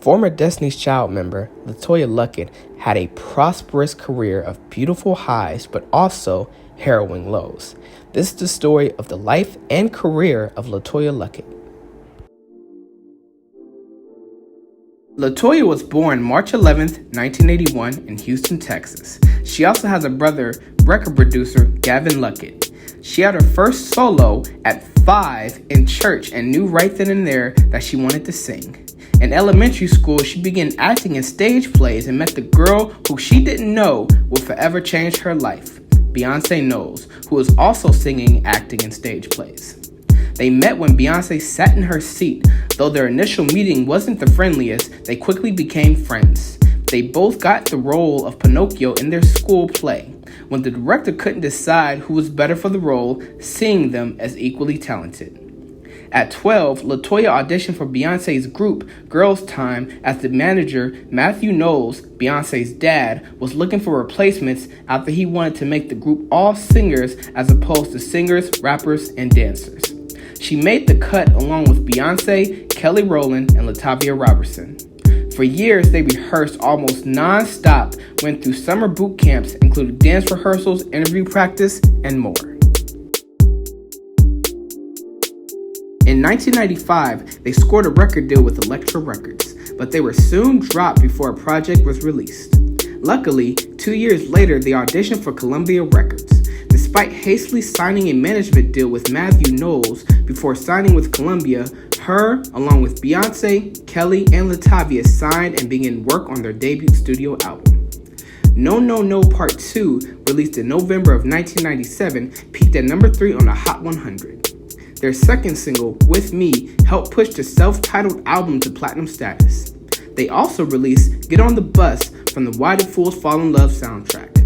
Former Destiny's Child member Letoya Luckett had a prosperous career of beautiful highs but also harrowing lows. This is the story of the life and career of Letoya Luckett. Letoya was born March 11, 1981 in Houston, Texas. She also has a brother, record producer Gavin Luckett. She had her first solo at 5 in church and knew right then and there that she wanted to sing. In elementary school, she began acting in stage plays and met the girl who she didn't know would forever change her life, Beyonce Knowles, who was also singing, acting in stage plays. They met when Beyonce sat in her seat. Though their initial meeting wasn't the friendliest, they quickly became friends. They both got the role of Pinocchio in their school play. When the director couldn't decide who was better for the role, seeing them as equally talented. At 12, Letoya auditioned for Beyonce's group, Girls Tyme, as the manager, Matthew Knowles, Beyonce's dad, was looking for replacements after he wanted to make the group all singers as opposed to singers, rappers, and dancers. She made the cut along with Beyonce, Kelly Rowland, and Latavia Robertson. For years, they rehearsed almost non-stop, went through summer boot camps, including dance rehearsals, interview practice, and more. In 1995, they scored a record deal with Elektra Records, but they were soon dropped before a project was released. Luckily, 2 years later, they auditioned for Columbia Records. Despite hastily signing a management deal with Matthew Knowles before signing with Columbia, her, along with Beyonce, Kelly, and Latavia, signed and began work on their debut studio album. No No No Part 2, released in November of 1997, peaked at number 3 on the Hot 100. Their second single, With Me, helped push the self-titled album to platinum status. They also released Get on the Bus from the Why Did Fools Fall in Love soundtrack.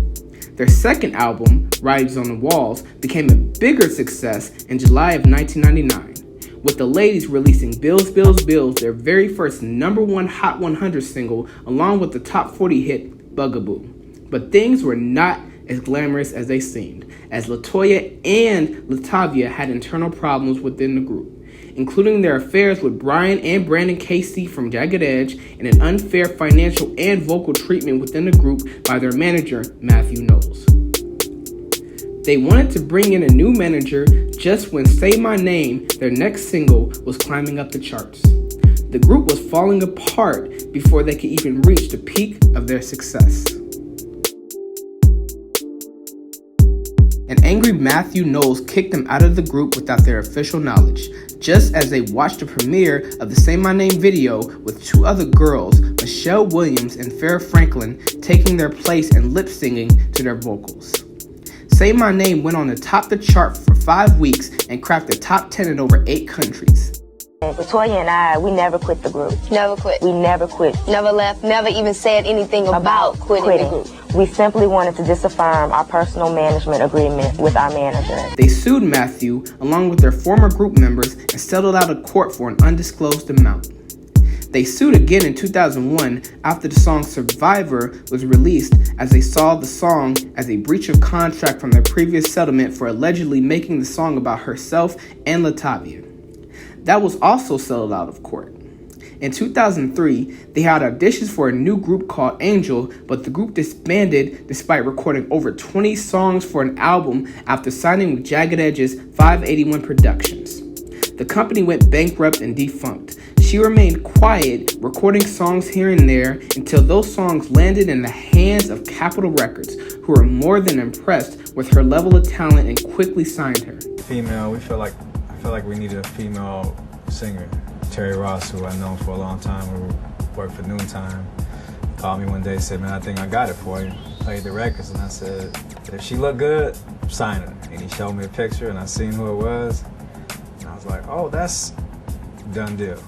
Their second album, Writings on the Walls, became a bigger success in July of 1999, with the ladies releasing Bills, Bills, Bills, their very first number 1 Hot 100 single, along with the top 40 hit Bugaboo. But things were not as glamorous as they seemed, as Letoya and Latavia had internal problems within the group, including their affairs with Brian and Brandon Casey from Jagged Edge and an unfair financial and vocal treatment within the group by their manager, Matthew Knowles. They wanted to bring in a new manager just when Say My Name, their next single, was climbing up the charts. The group was falling apart before they could even reach the peak of their success. An angry Matthew Knowles kicked them out of the group without their official knowledge, just as they watched the premiere of the Say My Name video with 2 other girls, Michelle Williams and Farrah Franklin, taking their place and lip-singing to their vocals. Say My Name went on to top the chart for 5 weeks and cracked the top 10 in over 8 countries. Letoya and I, we never quit the group. Never quit. We never quit. Never left, never even said anything about quitting the group. We simply wanted to disaffirm our personal management agreement with our manager. They sued Matthew, along with their former group members, and settled out of court for an undisclosed amount. They sued again in 2001 after the song Survivor was released, as they saw the song as a breach of contract from their previous settlement for allegedly making the song about herself and Latavia. That was also settled out of court. In 2003, they had auditions for a new group called Angel, but the group disbanded despite recording over 20 songs for an album after signing with Jagged Edge's 581 Productions. The company went bankrupt and defunct. She remained quiet, recording songs here and there until those songs landed in the hands of Capitol Records, who were more than impressed with her level of talent and quickly signed her. Female, I feel like we needed a female singer. Terry Ross, who I've known for a long time, who worked for Noontime, called me one day and said, man, I think I got it for you. Played the records, and I said, if she looked good, sign her. And he showed me a picture, and I seen who it was. And I was like, oh, that's done deal.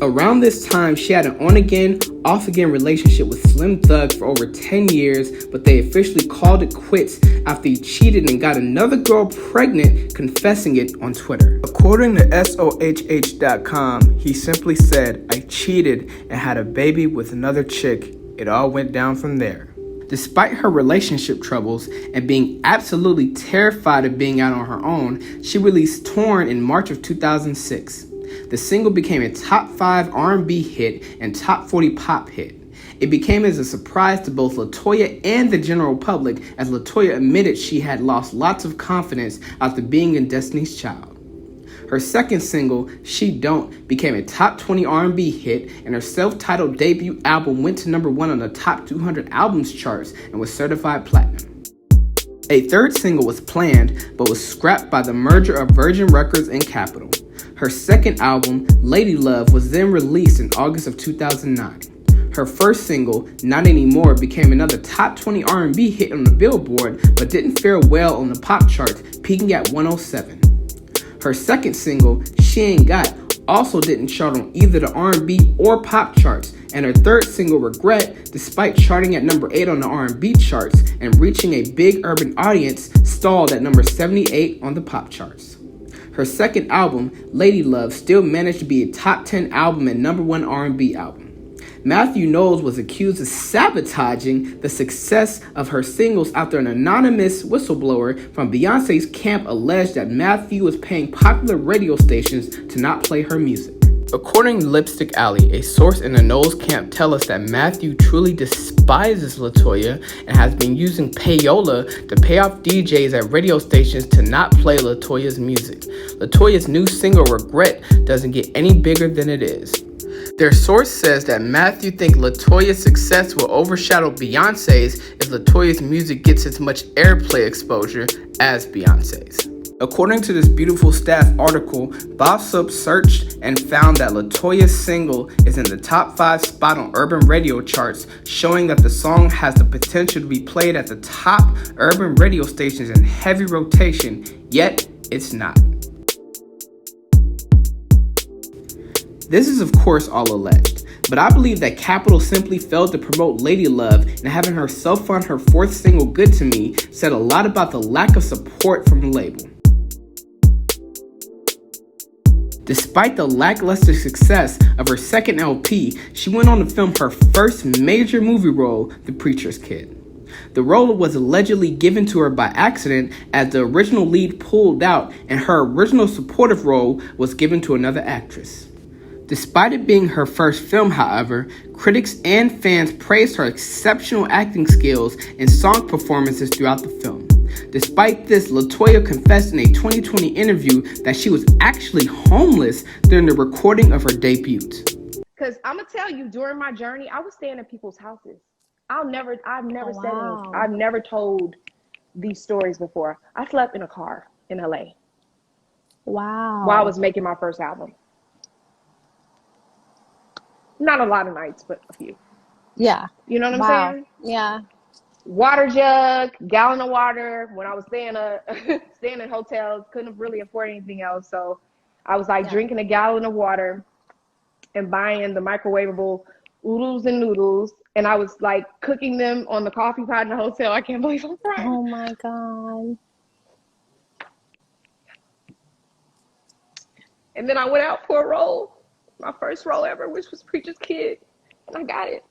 Around this time, she had an on-again, off-again relationship with Slim Thug for over 10 years, but they officially called it quits after he cheated and got another girl pregnant, confessing it on Twitter. According to SOHH.com, he simply said, I cheated and had a baby with another chick. It all went down from there. Despite her relationship troubles and being absolutely terrified of being out on her own, she released Torn in March of 2006. The single became a top 5 R&B hit and top 40 pop hit. It became as a surprise to both Letoya and the general public, as Letoya admitted she had lost lots of confidence after being in Destiny's Child. Her second single, She Don't, became a top 20 R&B hit, and her self-titled debut album went to number 1 on the top 200 albums charts and was certified platinum. A third single was planned, but was scrapped by the merger of Virgin Records and Capitol. Her second album, Lady Love, was then released in August of 2009. Her first single, Not Anymore, became another top 20 R&B hit on the Billboard, but didn't fare well on the pop charts, peaking at 107. Her second single, She Ain't Got, also didn't chart on either the R&B or pop charts, and her third single, Regret, despite charting at number 8 on the R&B charts and reaching a big urban audience, stalled at number 78 on the pop charts. Her second album, Lady Love, still managed to be a top 10 album and number 1 R&B album. Matthew Knowles was accused of sabotaging the success of her singles after an anonymous whistleblower from Beyonce's camp alleged that Matthew was paying popular radio stations to not play her music. According to Lipstick Alley, a source in the Knowles camp tells us that Matthew truly despises Letoya and has been using payola to pay off DJs at radio stations to not play Letoya's music. Letoya's new single, Regret, doesn't get any bigger than it is. Their source says that Matthew thinks Letoya's success will overshadow Beyonce's if Letoya's music gets as much airplay exposure as Beyonce's. According to this beautiful staff article, Bossip searched and found that Letoya's single is in the top 5 spot on urban radio charts, showing that the song has the potential to be played at the top urban radio stations in heavy rotation, yet it's not. This is of course all alleged, but I believe that Capitol simply failed to promote Lady Love, and having her self-fund her fourth single, Good to Me, said a lot about the lack of support from the label. Despite the lackluster success of her second LP, she went on to film her first major movie role, The Preacher's Kid. The role was allegedly given to her by accident, as the original lead pulled out and her original supportive role was given to another actress. Despite it being her first film, however, critics and fans praised her exceptional acting skills and song performances throughout the film. Despite this, Letoya confessed in a 2020 interview that she was actually homeless during the recording of her debut. Because I'm going to tell you, during my journey, I was staying at people's houses. I've never told these stories before. I slept in a car in LA. Wow. While I was making my first album. Not a lot of nights, but a few. Yeah. You know what I'm saying? Yeah. Water jug, gallon of water. When I was staying in hotels, couldn't really afford anything else. So I was like drinking a gallon of water and buying the microwavable oodles and noodles. And I was like cooking them on the coffee pot in the hotel. I can't believe I'm crying. Oh my God. And then I went out for a role. My first role ever, which was Preacher's Kid, and I got it.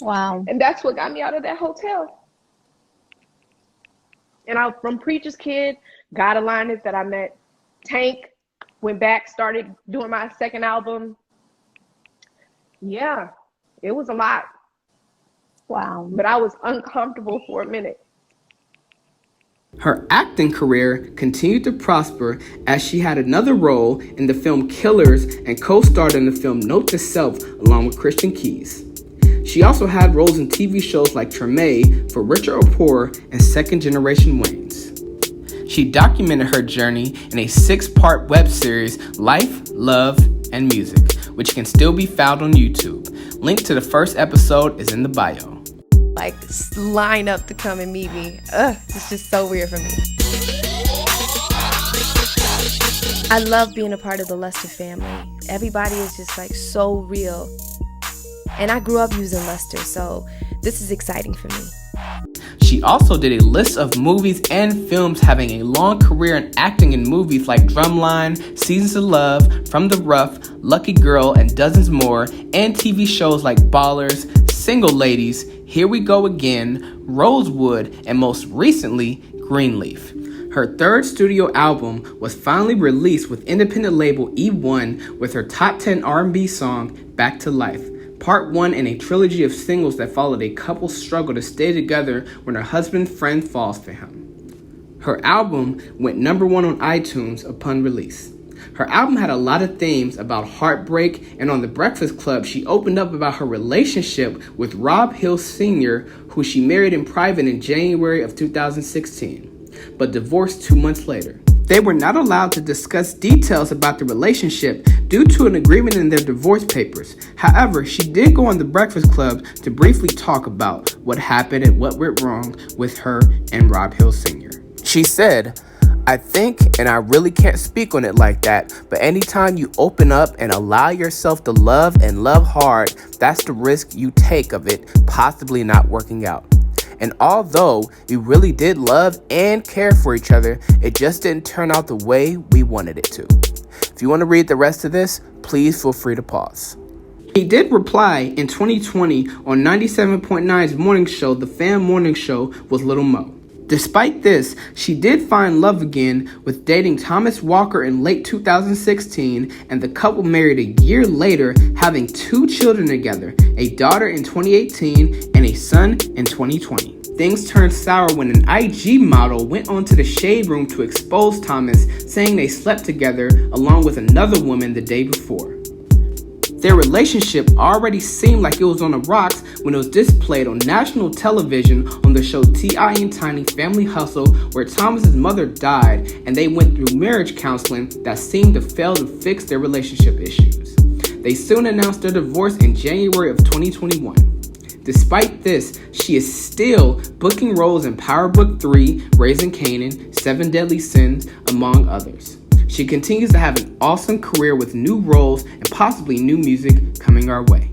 Wow. And that's what got me out of that hotel. And from Preacher's Kid, God Aligned It, that I met Tank, went back, started doing my second album. Yeah, it was a lot. Wow. But I was uncomfortable for a minute. Her acting career continued to prosper as she had another role in the film Killers and co-starred in the film Note to Self along with Christian Keys. She also had roles in TV shows like Treme, For Richer or Poorer, and Second Generation Wayans. She documented her journey in a 6-part web series, Life, Love, and Music, which can still be found on YouTube. Link to the first episode is in the bio. Like, line up to come and meet me. It's just so weird for me. I love being a part of the Lester family. Everybody is just like so real. And I grew up using Lester, so this is exciting for me. She also did a list of movies and films, having a long career in acting in movies like Drumline, Seasons of Love, From the Rough, Lucky Girl, and dozens more, and TV shows like Ballers, Single Ladies, Here We Go Again, Rosewood, and most recently, Greenleaf. Her third studio album was finally released with independent label E1 with her top 10 R&B song, Back to Life, part 1 in a trilogy of singles that followed a couple's struggle to stay together when her husband's friend falls for him. Her album went number 1 on iTunes upon release. Her album had a lot of themes about heartbreak, and on The Breakfast Club, she opened up about her relationship with Rob Hill Sr., who she married in private in January of 2016, but divorced 2 months later. They were not allowed to discuss details about the relationship due to an agreement in their divorce papers. However, she did go on The Breakfast Club to briefly talk about what happened and what went wrong with her and Rob Hill Sr. She said, "I think, and I really can't speak on it like that, but anytime you open up and allow yourself to love and love hard, that's the risk you take of it possibly not working out. And although we really did love and care for each other, it just didn't turn out the way we wanted it to." If you want to read the rest of this, please feel free to pause. He did reply in 2020 on 97.9's morning show, The Fam Morning Show, with Lil Mo. Despite this, she did find love again with dating Thomas Walker in late 2016, and the couple married a year later, having 2 children together, a daughter in 2018 and a son in 2020. Things turned sour when an IG model went onto the Shade Room to expose Thomas, saying they slept together along with another woman the day before. Their relationship already seemed like it was on the rocks when it was displayed on national television on the show T.I. and Tiny Family Hustle, where Thomas's mother died and they went through marriage counseling that seemed to fail to fix their relationship issues. They soon announced their divorce in January of 2021. Despite this, she is still booking roles in Power Book 3, Raising Kanan, 7 Deadly Sins, among others. She continues to have an awesome career with new roles and possibly new music coming our way.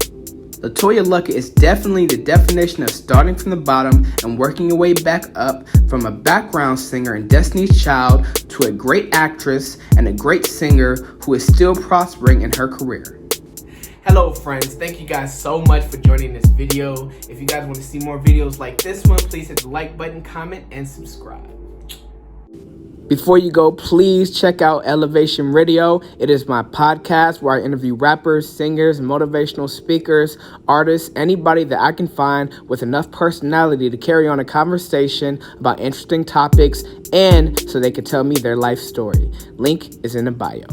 Letoya Luckett is definitely the definition of starting from the bottom and working your way back up, from a background singer in Destiny's Child to a great actress and a great singer who is still prospering in her career. Hello friends, thank you guys so much for joining this video. If you guys want to see more videos like this one, please hit the like button, comment, and subscribe. Before you go, please check out Elevation Radio. It is my podcast where I interview rappers, singers, motivational speakers, artists, anybody that I can find with enough personality to carry on a conversation about interesting topics and so they can tell me their life story. Link is in the bio.